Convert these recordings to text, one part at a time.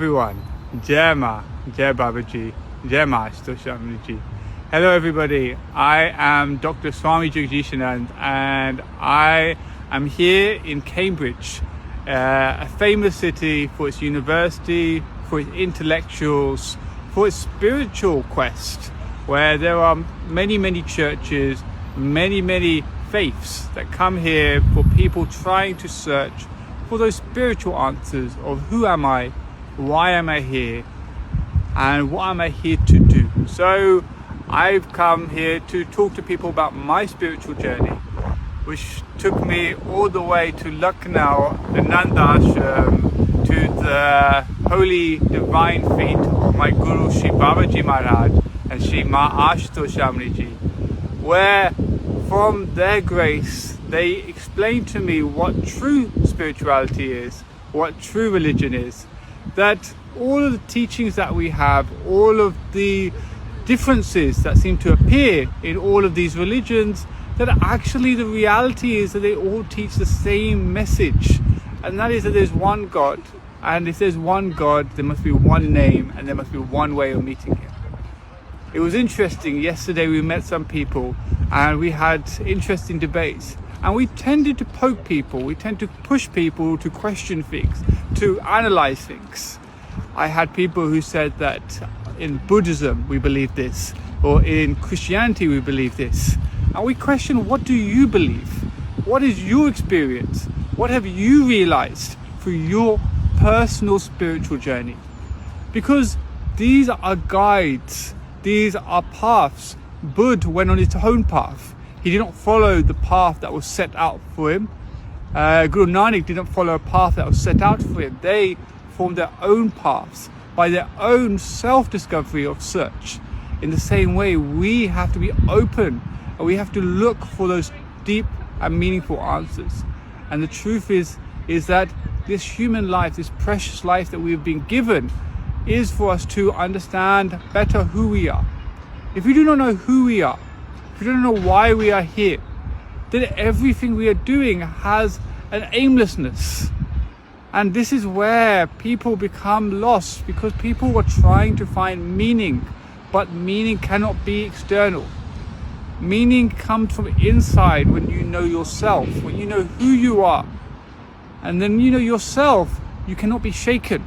Everyone, Jai Ma, Jai Babaji, Jai Ma Shamiji. Hello everybody, I am Dr. Swami Jagadeeshanand and I am here in Cambridge, a famous city for its university, for its intellectuals, for its spiritual quest, where there are many churches, many faiths that come here for people trying to search for those spiritual answers of who am I, why am I here, and what am I here to do. So I've come here to talk to people about my spiritual journey, which took me all the way to Lucknow, the Nanda Ashram, to the holy divine feet of my Guru Shri Babaji Maharaj and Shri Ma Ashutosh Shamiji, where from their grace they explained to me what true spirituality is, what true religion is, that all of the teachings that we have, all of the differences that seem to appear in all of these religions, that actually the reality is that they all teach the same message, and that is that there's one God, and if there's one God, there must be one name, and there must be one way of meeting Him. It was interesting, yesterday we met some people and we had interesting debates, and we tended to poke people, we tend to push people to question things, to analyze things. I had people who said that in Buddhism we believe this, or in Christianity we believe this. And we question, what do you believe? What is your experience? What have you realized through your personal spiritual journey? Because these are guides, these are paths. Buddha went on his own path. He did not follow the path that was set out for him. Guru Nanak didn't follow a path that was set out for him. They formed their own paths by their own self-discovery of search. In the same way, we have to be open and we have to look for those deep and meaningful answers. And the truth is that this human life, this precious life that we've been given, is for us to understand better who we are. If we do not know who we are, if we don't know why we are here, then everything we are doing has an aimlessness. And this is where people become lost, because people are trying to find meaning, but meaning cannot be external. Meaning comes from inside when you know yourself, when you know who you are. And then you know yourself, you cannot be shaken.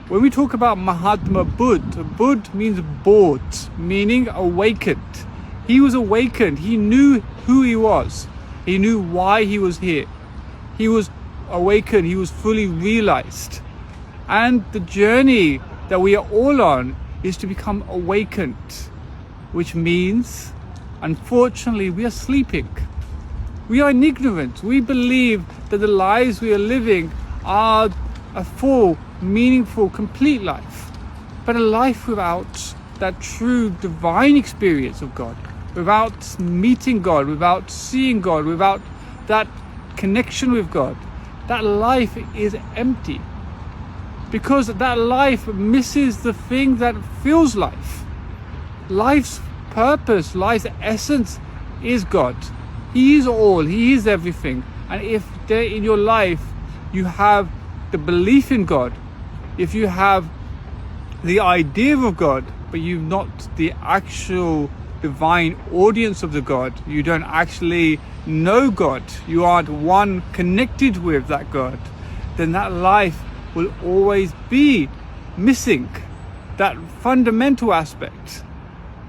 When we talk about Mahatma Buddha, Buddha means bored, meaning awakened. He was awakened. He knew who he was. He knew why he was here. He was awakened. He was fully realized. And the journey that we are all on is to become awakened, which means, unfortunately, we are sleeping. We are in ignorance. We believe that the lives we are living are a full, meaningful, complete life. But a life without that true divine experience of God, without meeting God, without seeing God, without that connection with God, that life is empty. Because that life misses the thing that fills life. Life's purpose, life's essence is God. He is all, He is everything. And if there in your life you have the belief in God, if you have the idea of God, but you've not the actual divine audience of the God, you don't actually know God, you aren't one connected with that God, then that life will always be missing that fundamental aspect.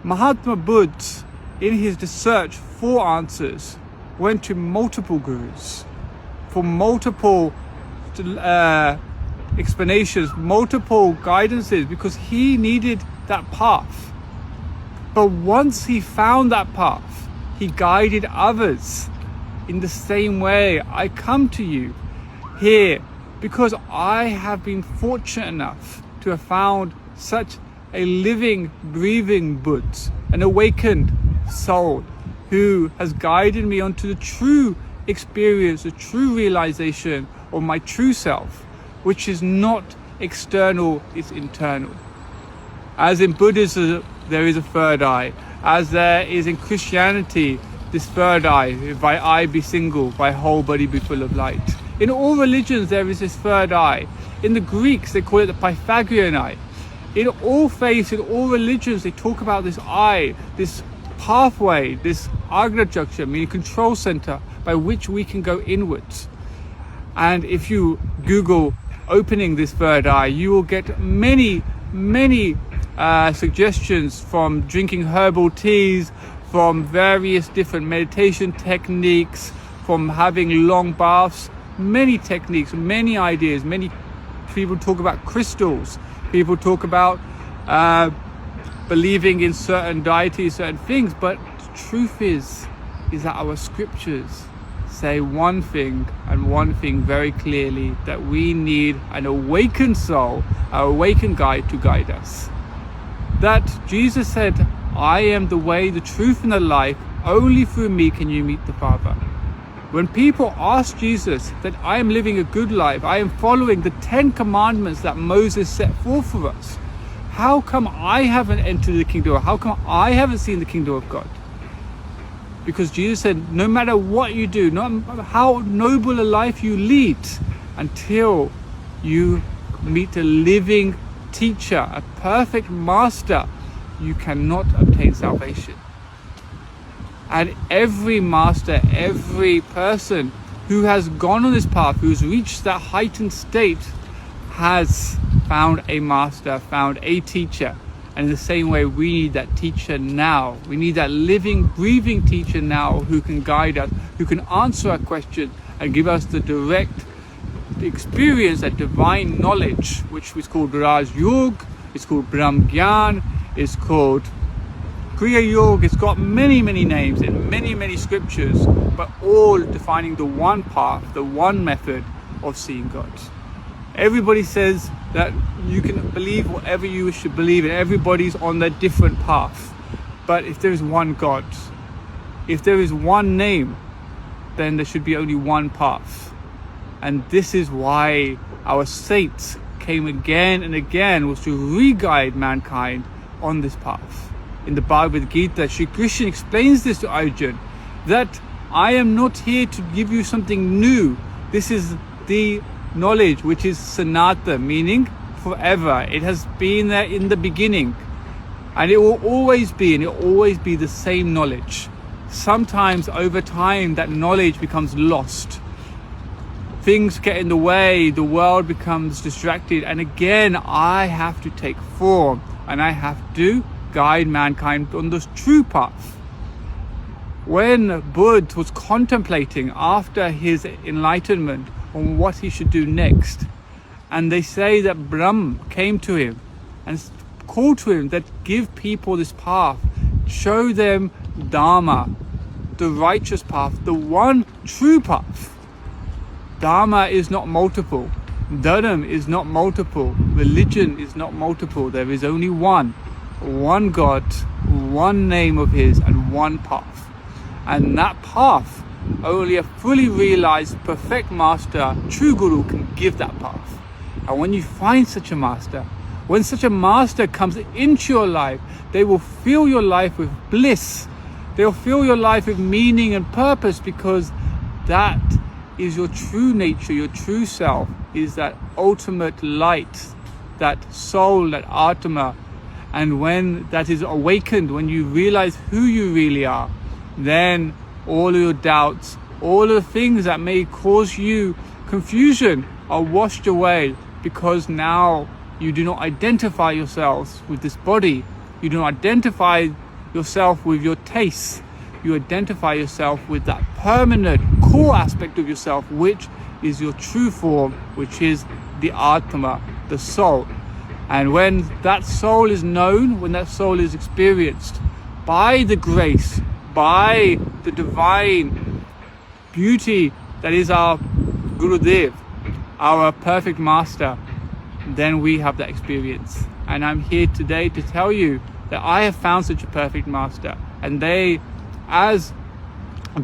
Mahatma Buddha, in his search for answers, went to multiple gurus for multiple explanations, multiple guidances, because he needed that path. But once he found that path, he guided others in the same way. I come to you here because I have been fortunate enough to have found such a living, breathing Buddha, an awakened soul who has guided me onto the true experience, the true realization of my true self, which is not external, it's internal. As in Buddhism, there is a third eye. As there is in Christianity, this third eye, if thy eye be single, thy whole body be full of light. In all religions, there is this third eye. In the Greeks, they call it the Pythagorean eye. In all faiths, in all religions, they talk about this eye, this pathway, this Agna Juncture, meaning control center, by which we can go inwards. And if you Google opening this third eye, you will get many suggestions, from drinking herbal teas, from various different meditation techniques, from having long baths, many techniques, many ideas. Many people talk about crystals. People talk about believing in certain deities, certain things. But the truth is that our scriptures say one thing, and one thing very clearly, that we need an awakened soul, an awakened guide to guide us. That Jesus said, I am the way, the truth, and the life. Only through me can you meet the Father. When people ask Jesus that I am living a good life, I am following the 10 commandments that Moses set forth for us, how come I haven't entered the kingdom? How come I haven't seen the kingdom of God? Because Jesus said, no matter what you do, no matter how noble a life you lead, until you meet a living teacher, a perfect master, you cannot obtain salvation. And every master, every person who has gone on this path, who's reached that heightened state, has found a master, found a teacher. And in the same way, we need that teacher now. We need that living, breathing teacher now, who can guide us, who can answer our questions and give us the direct experience, that divine knowledge, which is called Raj Yoga, it's called Brahm Gyan, it's called Kriya Yoga. It's got many names in many scriptures, but all defining the one path, the one method of seeing God. Everybody says that you can believe whatever you wish to believe, and everybody's on their different path. But if there is one God, if there is one name, then there should be only one path. And this is why our saints came again and again, was to re-guide mankind on this path. In the Bhagavad Gita, Shri Krishna explains this to Arjuna, that I am not here to give you something new. This is the knowledge which is Sanatana, meaning forever. It has been there in the beginning, and it will always be, and it will always be the same knowledge. Sometimes over time that knowledge becomes lost. Things get in the way, the world becomes distracted, and again I have to take form, and I have to guide mankind on this true path. When Buddha was contemplating after his enlightenment on what he should do next, and they say that Brahma came to him and called to him that give people this path, show them Dharma, the righteous path, the one true path. Dharma is not multiple, Dharma is not multiple, religion is not multiple. There is only one God, one name of his, and one path. And that path, only a fully realized perfect master, true guru, can give that path. And when you find such a master, when such a master comes into your life, they will fill your life with bliss. They'll fill your life with meaning and purpose, because that is your true nature, your true self, is that ultimate light, that soul, that Atma. And when that is awakened, when you realize who you really are, then all of your doubts, all of the things that may cause you confusion are washed away, because now you do not identify yourselves with this body. You do not identify yourself with your tastes. You identify yourself with that permanent core aspect of yourself, which is your true form, which is the Atma, the soul. And when that soul is known, when that soul is experienced by the grace, by the divine beauty that is our Gurudev, our perfect master, then we have that experience. And I'm here today to tell you that I have found such a perfect master. And they, as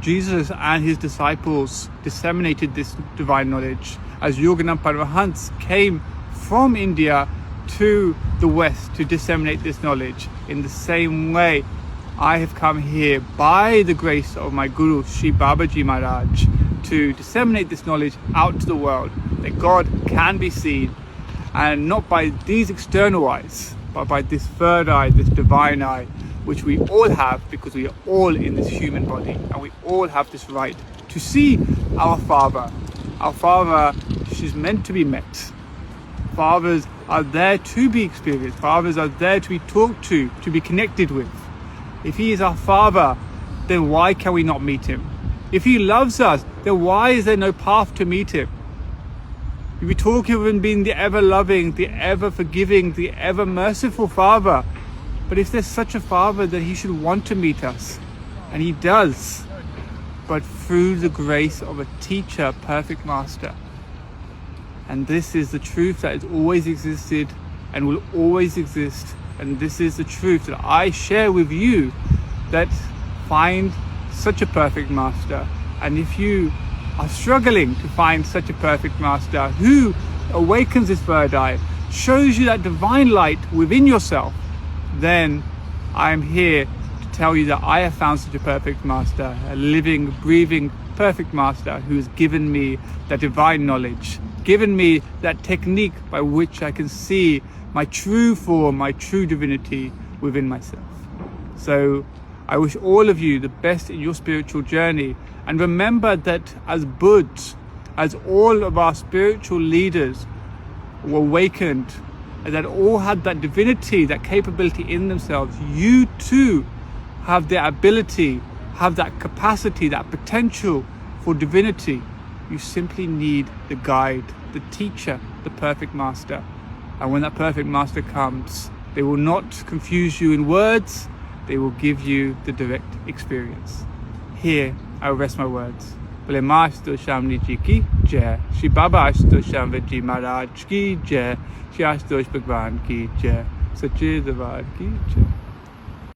Jesus and his disciples disseminated this divine knowledge, as Yogananda Paramahansa came from India to the West to disseminate this knowledge, in the same way I have come here by the grace of my Guru Sri Babaji Maharaj to disseminate this knowledge out to the world, that God can be seen, and not by these external eyes, but by this third eye, this divine eye, which we all have, because we are all in this human body, and we all have this right to see our Father. Our Father is meant to be met. Fathers are there to be experienced. Fathers are there to be talked to be connected with. If He is our Father, then why can we not meet Him? If He loves us, then why is there no path to meet Him? We talk of Him being the ever-loving, the ever-forgiving, the ever-merciful Father. But if there's such a Father, then He should want to meet us. And He does. But through the grace of a teacher, perfect master. And this is the truth that has always existed and will always exist. And this is the truth that I share with you, that find such a perfect master. And if you are struggling to find such a perfect master who awakens this third eye, shows you that divine light within yourself, then I am here to tell you that I have found such a perfect master, a living, breathing, perfect master who has given me that divine knowledge, given me that technique by which I can see my true form, my true divinity within myself. So I wish all of you the best in your spiritual journey, and remember that as Buddhas, as all of our spiritual leaders were awakened, and that all had that divinity, that capability in themselves, you too have the ability, have that capacity, that potential for divinity. You simply need the guide, the teacher, the perfect master. And when that perfect master comes, they will not confuse you in words, they will give you the direct experience. Here, I will rest my words. Bole Ma Ashutosh Swami Ji ki jai. Shri Baba Ashutosh Swami Ji Maharaj ki jai. Shri Ashutosh Bhagwan ki jai. Sache Darbar ki jai.